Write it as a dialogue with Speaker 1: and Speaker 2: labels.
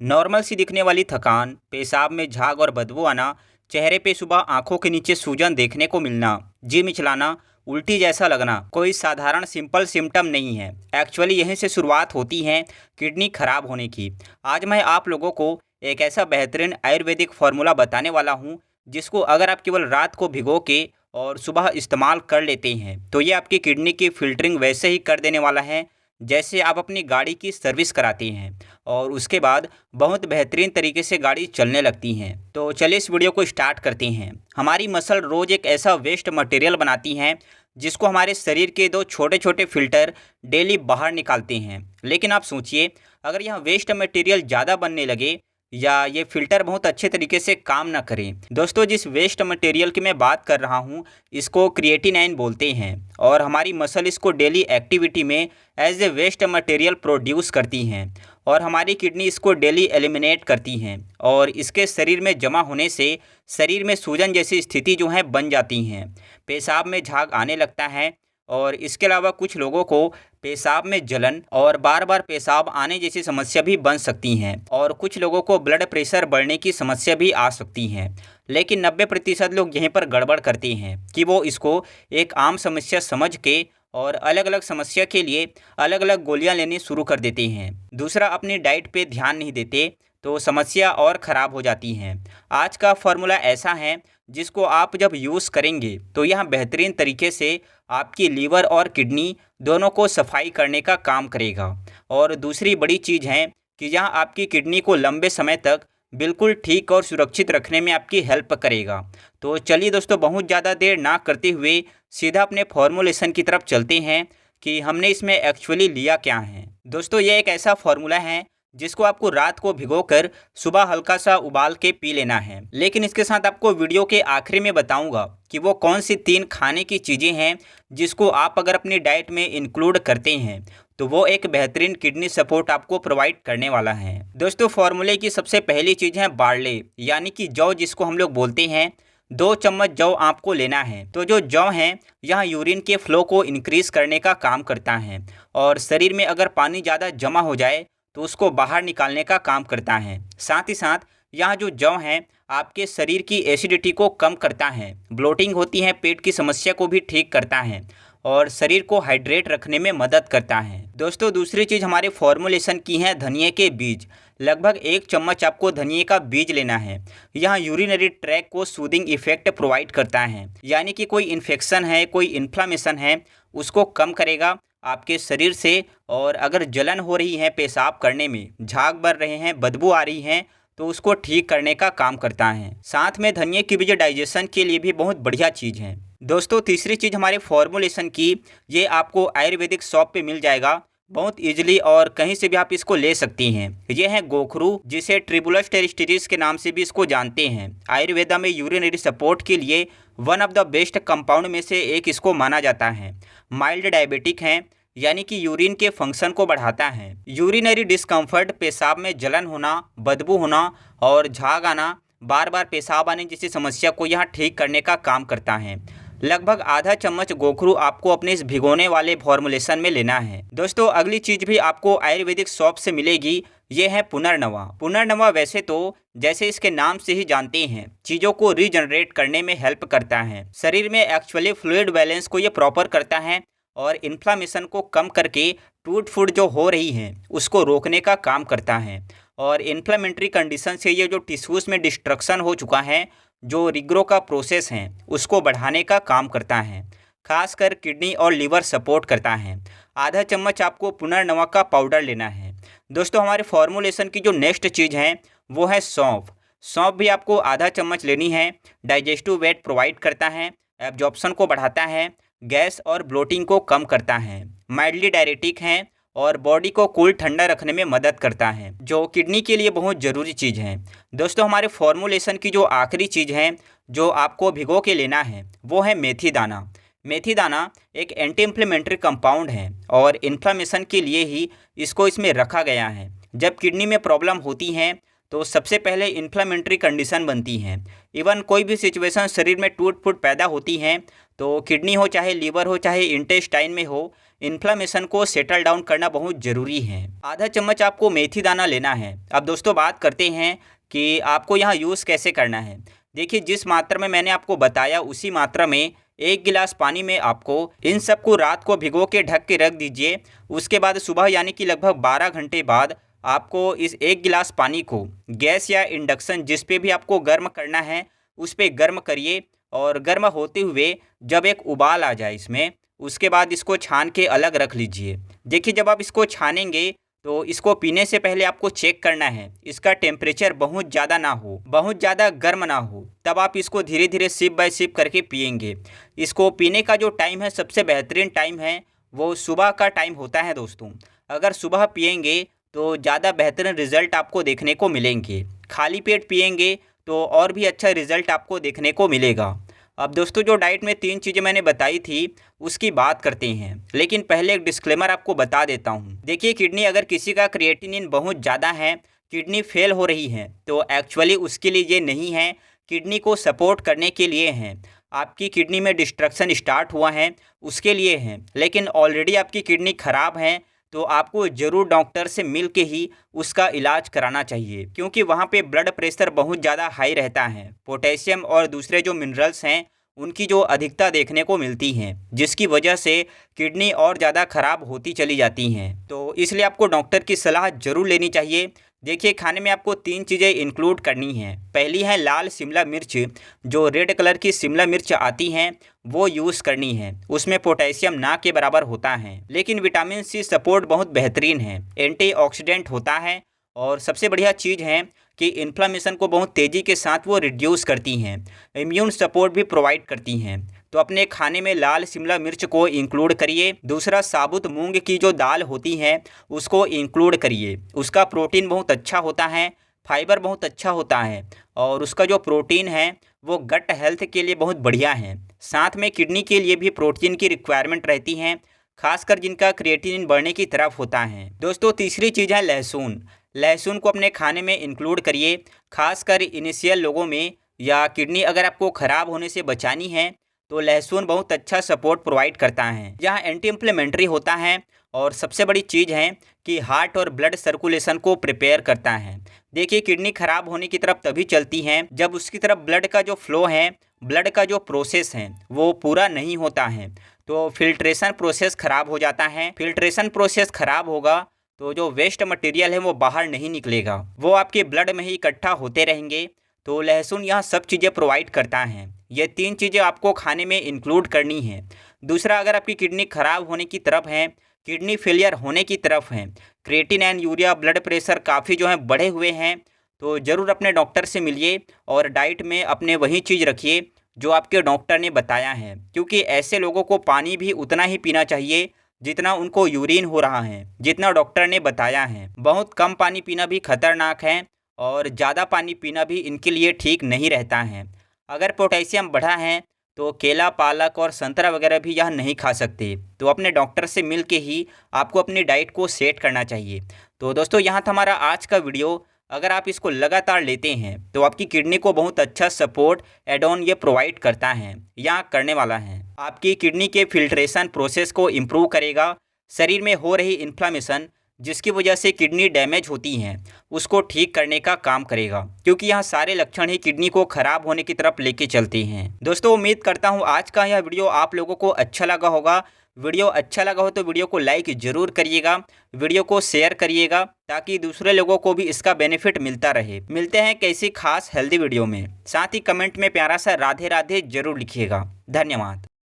Speaker 1: Normal सी दिखने वाली थकान, पेशाब में झाग और बदबू आना, चेहरे पे सुबह आंखों के नीचे सूजन देखने को मिलना, जी मिचलाना, उल्टी जैसा लगना कोई साधारण सिंपल सिम्टम नहीं है। एक्चुअली यहीं से शुरुआत होती है किडनी खराब होने की। आज मैं आप लोगों को एक ऐसा बेहतरीन आयुर्वेदिक फार्मूला बताने वाला हूँ जिसको अगर आप केवल रात को भिगो के और सुबह इस्तेमाल कर लेते हैं तो ये आपकी किडनी की फिल्टरिंग वैसे ही कर देने वाला है जैसे आप अपनी गाड़ी की सर्विस कराते हैं, और उसके बाद बहुत बेहतरीन तरीके से गाड़ी चलने लगती हैं। तो चलिए इस वीडियो को स्टार्ट करते हैं। हमारी मसल रोज़ एक ऐसा वेस्ट मटेरियल बनाती हैं जिसको हमारे शरीर के दो छोटे छोटे फिल्टर डेली बाहर निकालते हैं। लेकिन आप सोचिए, अगर यह वेस्ट मटेरियल ज़्यादा बनने लगे या ये फिल्टर बहुत अच्छे तरीके से काम ना करें। दोस्तों, जिस वेस्ट मटेरियल की मैं बात कर रहा हूँ इसको क्रिएटिनाइन बोलते हैं, और हमारी मसल इसको डेली एक्टिविटी में as a waste material produce करती हैं, और हमारी किडनी इसको डेली एलिमिनेट करती हैं, और इसके शरीर में जमा होने से शरीर में सूजन जैसी स्थिति जो है बन जाती हैं। पेशाब में झाग आने लगता है, और इसके अलावा कुछ लोगों को पेशाब में जलन और बार बार पेशाब आने जैसी समस्या भी बन सकती हैं, और कुछ लोगों को ब्लड प्रेशर बढ़ने की समस्या भी आ सकती हैं। लेकिन 90% लोग यहीं पर गड़बड़ करते हैं कि वो इसको एक आम समस्या समझ के और अलग अलग समस्या के लिए अलग अलग गोलियां लेनी शुरू कर देते हैं। दूसरा, अपनी डाइट पे ध्यान नहीं देते तो समस्या और ख़राब हो जाती हैं। आज का फार्मूला ऐसा है जिसको आप जब यूज़ करेंगे तो यह बेहतरीन तरीके से आपकी लीवर और किडनी दोनों को सफाई करने का काम करेगा। और दूसरी बड़ी चीज़ है कि यह आपकी किडनी को लंबे समय तक बिल्कुल ठीक और सुरक्षित रखने में आपकी हेल्प करेगा। तो चलिए दोस्तों, बहुत ज़्यादा देर ना करते हुए सीधा अपने फॉर्मूलेशन की तरफ चलते हैं कि हमने इसमें एक्चुअली लिया क्या है। दोस्तों, ये एक ऐसा फार्मूला है जिसको आपको रात को भिगोकर सुबह हल्का सा उबाल के पी लेना है। लेकिन इसके साथ आपको वीडियो के आखिरी में बताऊंगा कि वो कौन सी 3 खाने की चीज़ें हैं जिसको आप अगर अपनी डाइट में इंक्लूड करते हैं तो वो एक बेहतरीन किडनी सपोर्ट आपको प्रोवाइड करने वाला है। दोस्तों, फार्मूले की सबसे पहली चीज़ है बार्ले, यानी कि जौ जिसको हम लोग बोलते हैं। 2 चम्मच जौ आपको लेना है। तो जो जौ है यह यूरिन के फ्लो को इंक्रीज़ करने का काम करता है, और शरीर में अगर पानी ज़्यादा जमा हो जाए तो उसको बाहर निकालने का काम करता है। साथ ही साथ यह जो जौ है आपके शरीर की एसिडिटी को कम करता है, ब्लोटिंग होती है पेट की समस्या को भी ठीक करता है, और शरीर को हाइड्रेट रखने में मदद करता है। दोस्तों, दूसरी चीज़ हमारे फॉर्मुलेशन की है धनिए के बीज। लगभग 1 चम्मच आपको धनिए का बीज लेना है। यह यूरिनरी ट्रैक को सूदिंग इफेक्ट प्रोवाइड करता है, यानी कि कोई इन्फेक्शन है, कोई इन्फ्लामेशन है, उसको कम करेगा आपके शरीर से। और अगर जलन हो रही है पेशाब करने में, झाग बढ़ रहे हैं, बदबू आ रही है, तो उसको ठीक करने का काम करता है। साथ में धनिए की बीज डाइजेशन के लिए भी बहुत बढ़िया चीज़ है। दोस्तों, तीसरी चीज़ हमारे फॉर्मुलेशन की, ये आपको आयुर्वेदिक शॉप पे मिल जाएगा बहुत इजीली, और कहीं से भी आप इसको ले सकती हैं। ये है गोखरू, जिसे ट्रिबुलस टेरिस्टिरिस के नाम से भी इसको जानते हैं। आयुर्वेदा में यूरिनरी सपोर्ट के लिए one of the best compound में से एक इसको माना जाता है। माइल्ड डायबिटिक है, यानी कि यूरिन के फंक्शन को बढ़ाता है। यूरिनरी डिस्कम्फर्ट, पेशाब में जलन होना, बदबू होना और झाग आना, बार बार पेशाब आने जैसी समस्या को यह ठीक करने का काम करता है। लगभग आधा चम्मच गोखरू आपको अपने इस भिगोने वाले फॉर्मुलेशन में लेना है। दोस्तों, अगली चीज़ भी आपको आयुर्वेदिक शॉप से मिलेगी, ये है पुनर्नवा। पुनर्नवा वैसे तो जैसे इसके नाम से ही जानते हैं, चीज़ों को रीजनरेट करने में हेल्प करता है। शरीर में एक्चुअली फ्लूइड बैलेंस को ये प्रॉपर करता है, और इन्फ्लामेशन को कम करके टूट फूट जो हो रही है उसको रोकने का काम करता है। और इन्फ्लामेटरी कंडीशन से ये जो टिश्यूज़ में डिस्ट्रक्शन हो चुका है, जो रिग्रो का प्रोसेस है, उसको बढ़ाने का काम करता है। खासकर किडनी और लीवर सपोर्ट करता है। आधा चम्मच आपको पुनर्नवा का पाउडर लेना है। दोस्तों, हमारे फॉर्मुलेशन की जो नेक्स्ट चीज़ है वो है सौंफ। सौंफ भी आपको आधा चम्मच लेनी है। डाइजेस्टिव वेट प्रोवाइड करता है, एब्जॉर्प्शन को बढ़ाता है, गैस और ब्लोटिंग को कम करता है, माइल्डली डायरेटिक है, और बॉडी को कूल ठंडा रखने में मदद करता है, जो किडनी के लिए बहुत ज़रूरी चीज़ है। दोस्तों, हमारे फॉर्मुलेशन की जो आखिरी चीज़ है जो आपको भिगो के लेना है वो है मेथी दाना। मेथी दाना एक एंटी इन्फ्लेमेटरी कंपाउंड है, और इन्फ्लामेशन के लिए ही इसको इसमें रखा गया है। जब किडनी में प्रॉब्लम होती है तो सबसे पहले इन्फ्लामेटरी कंडीशन बनती हैं। इवन कोई भी सिचुएशन शरीर में टूट फूट पैदा होती हैं तो किडनी हो चाहे लीवर हो चाहे इंटेस्टाइन में हो, इन्फ्लामेशन को सेटल डाउन करना बहुत ज़रूरी है। आधा चम्मच आपको मेथी दाना लेना है। अब दोस्तों बात करते हैं कि आपको यहाँ यूज़ कैसे करना है। देखिए जिस मात्रा में मैंने आपको बताया उसी मात्रा में 1 गिलास पानी में आपको इन सबको रात को भिगो के ढक के रख दीजिए। उसके बाद सुबह यानी कि लगभग 12 घंटे बाद आपको इस 1 गिलास पानी को गैस या इंडक्शन जिस पे भी आपको गर्म करना है उस पे गर्म करिए, और गर्म होते हुए जब एक उबाल आ जाए इसमें, उसके बाद इसको छान के अलग रख लीजिए। देखिए जब आप इसको छानेंगे तो इसको पीने से पहले आपको चेक करना है इसका टेम्परेचर बहुत ज़्यादा ना हो, बहुत ज़्यादा गर्म ना हो, तब आप इसको धीरे धीरे सिप बाय सिप करके पिएंगे। इसको पीने का जो टाइम है सबसे बेहतरीन टाइम है वो सुबह का टाइम होता है दोस्तों। अगर सुबह पिएंगे तो ज़्यादा बेहतरीन रिज़ल्ट आपको देखने को मिलेंगे। खाली पेट पिएंगे तो और भी अच्छा रिज़ल्ट आपको देखने को मिलेगा। अब दोस्तों जो डाइट में 3 चीज़ें मैंने बताई थी उसकी बात करते हैं, लेकिन पहले एक डिस्क्लेमर आपको बता देता हूँ। देखिए किडनी अगर किसी का क्रिएटिनिन बहुत ज़्यादा है, किडनी फेल हो रही है, तो एक्चुअली उसके लिए ये नहीं है, किडनी को सपोर्ट करने के लिए हैं। आपकी किडनी में डिस्ट्रक्शन स्टार्ट हुआ है उसके लिए हैं, लेकिन ऑलरेडी आपकी किडनी ख़राब है तो आपको ज़रूर डॉक्टर से मिल के ही उसका इलाज कराना चाहिए, क्योंकि वहाँ पे ब्लड प्रेशर बहुत ज़्यादा हाई रहता है। पोटेशियम और दूसरे जो मिनरल्स हैं उनकी जो अधिकता देखने को मिलती हैं, जिसकी वजह से किडनी और ज़्यादा ख़राब होती चली जाती हैं। तो इसलिए आपको डॉक्टर की सलाह ज़रूर लेनी चाहिए। देखिए खाने में आपको 3 चीज़ें इंक्लूड करनी हैं। पहली है लाल शिमला मिर्च, जो रेड कलर की शिमला मिर्च आती हैं वो यूज़ करनी है। उसमें पोटेशियम ना के बराबर होता है, लेकिन विटामिन सी सपोर्ट बहुत बेहतरीन है, एंटीऑक्सीडेंट होता है, और सबसे बढ़िया चीज़ है कि इन्फ्लामेशन को बहुत तेज़ी के साथ वो रिड्यूस करती हैं, इम्यून सपोर्ट भी प्रोवाइड करती हैं। तो अपने खाने में लाल शिमला मिर्च को इंक्लूड करिए। दूसरा साबुत मूंग की जो दाल होती है उसको इंक्लूड करिए। उसका प्रोटीन बहुत अच्छा होता है, फाइबर बहुत अच्छा होता है, और उसका जो प्रोटीन है वो गट हेल्थ के लिए बहुत बढ़िया है। साथ में किडनी के लिए भी प्रोटीन की रिक्वायरमेंट रहती है, खासकर जिनका क्रिएटिनिन बढ़ने की तरफ होता है। दोस्तों तीसरी चीज़ है लहसुन। लहसुन को अपने खाने में इंक्लूड करिए, खासकर इनिशियल लोगों में, या किडनी अगर आपको ख़राब होने से बचानी है तो लहसुन बहुत अच्छा सपोर्ट प्रोवाइड करता है, जहाँ एंटी इन्फ्लेमेटरी होता है, और सबसे बड़ी चीज़ है कि हार्ट और ब्लड सर्कुलेशन को प्रिपेयर करता है। देखिए किडनी खराब होने की तरफ तभी चलती है जब उसकी तरफ ब्लड का जो फ्लो है, ब्लड का जो प्रोसेस है वो पूरा नहीं होता है, तो फिल्ट्रेशन प्रोसेस ख़राब हो जाता है। फिल्ट्रेशन प्रोसेस ख़राब होगा तो जो वेस्ट मटेरियल है वो बाहर नहीं निकलेगा, वो आपके ब्लड में ही इकट्ठा होते रहेंगे। तो लहसुन यह सब चीज़ें प्रोवाइड करता है। ये 3 चीज़ें आपको खाने में इंक्लूड करनी है। दूसरा, अगर आपकी किडनी खराब होने की तरफ है, किडनी फेलियर होने की तरफ है, क्रिएटिनिन, यूरिया, ब्लड प्रेशर काफ़ी जो है बढ़े हुए हैं, तो ज़रूर अपने डॉक्टर से मिलिए और डाइट में अपने वही चीज़ रखिए जो आपके डॉक्टर ने बताया है, क्योंकि ऐसे लोगों को पानी भी उतना ही पीना चाहिए जितना उनको यूरिन हो रहा है, जितना डॉक्टर ने बताया है। बहुत कम पानी पीना भी खतरनाक है, और ज़्यादा पानी पीना भी इनके लिए ठीक नहीं रहता है। अगर पोटेशियम बढ़ा है तो केला, पालक और संतरा वगैरह भी यह नहीं खा सकते। तो अपने डॉक्टर से मिल के ही आपको अपनी डाइट को सेट करना चाहिए। तो दोस्तों यहाँ था हमारा आज का वीडियो। अगर आप इसको लगातार लेते हैं तो आपकी किडनी को बहुत अच्छा सपोर्ट एड ऑन ये प्रोवाइड करता है या करने वाला है। आपकी किडनी के फिल्ट्रेशन प्रोसेस को इम्प्रूव करेगा। शरीर में हो रही इन्फ्लामेशन जिसकी वजह से किडनी डैमेज होती हैं उसको ठीक करने का काम करेगा, क्योंकि यहाँ सारे लक्षण ही किडनी को ख़राब होने की तरफ लेके चलते हैं। दोस्तों उम्मीद करता हूँ आज का यह वीडियो आप लोगों को अच्छा लगा होगा। वीडियो अच्छा लगा हो तो वीडियो को लाइक ज़रूर करिएगा, वीडियो को शेयर करिएगा, ताकि दूसरे लोगों को भी इसका बेनिफिट मिलता रहे। मिलते हैं किसी खास हेल्दी वीडियो में। साथ ही कमेंट में प्यारा सा राधे राधे ज़रूर लिखिएगा। धन्यवाद।